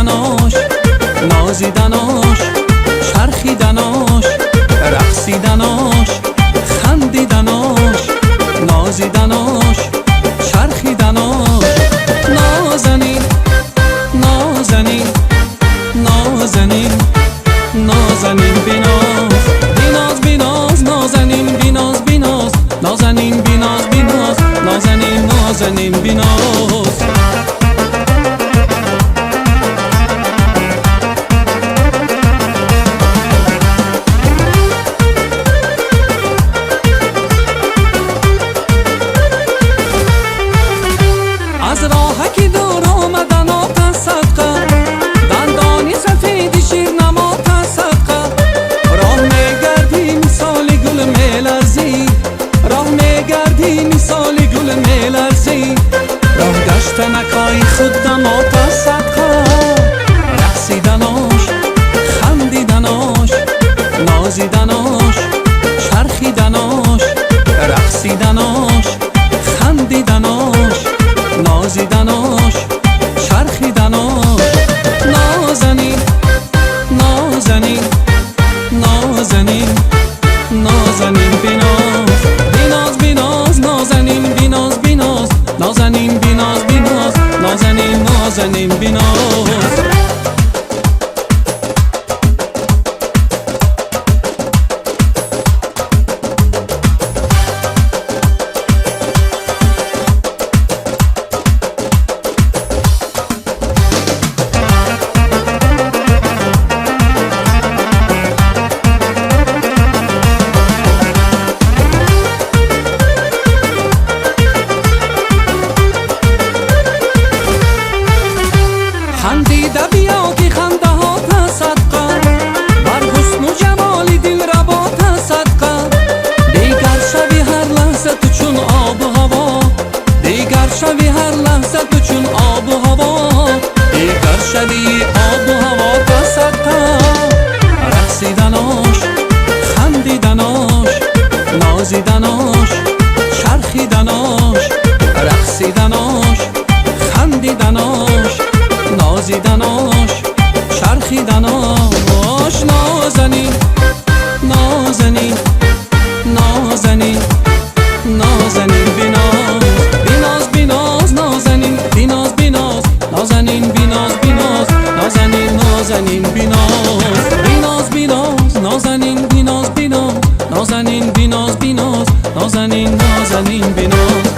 نازیدناش، نازیدناش، چرخیدناش، رقصیدناش، خندیدناش، نازیدناش، چرخیدناش. نازنین نازنین نازنین نازنین بیناز، بیناز بیناز، نازنین بیناز بیناز، نازنین بیناز بیناز، نازنین نازنین بیناز. از راهکی دور آمدن آتش صدقه، دندانی سفید شیر نمات صدقه. راه میگردی مثال گل میلرزی، راه میگردی مثال گل میلرزی. راه گشتنکای خود دم آتش صدقه. رقصیدناش، خندیدناش، نازیدناش، چرخیدناش، رقصیدناش، خندیدناش، نازیدناش، چرخیدناش. نازنین نازنین نازنین نازنین بیناز، بیناز بیناز، نازنین بیناز بیناز، نازنین بیناز بیناز، نازنین نازنین بیناز. خندیده بیا که خنده ها صدقه، بر حسن و جمال دل ربات صدقه. دیگر شوی هر لحظه تو چون آب و هوا، دیگر شوی هر لحظه تو چون آب و هوا، دیگر شوی آب و هوا تا صدقه. رقصیدناش، خندیدناش، نازیدناش، چرخیدناش، رقصیدناش، خندیدناش، نازیدناش، چرخیدناش. نازنین نازنین نازنین نازنین بیناز، بیناز بیناز، نازنین بیناز بیناز، نازنین بیناز بیناز، نازنین نازنین بیناز. بیناز بیناز، نازنین بیناز بیناز، نازنین بیناز بیناز، نازنین نازنین بیناز.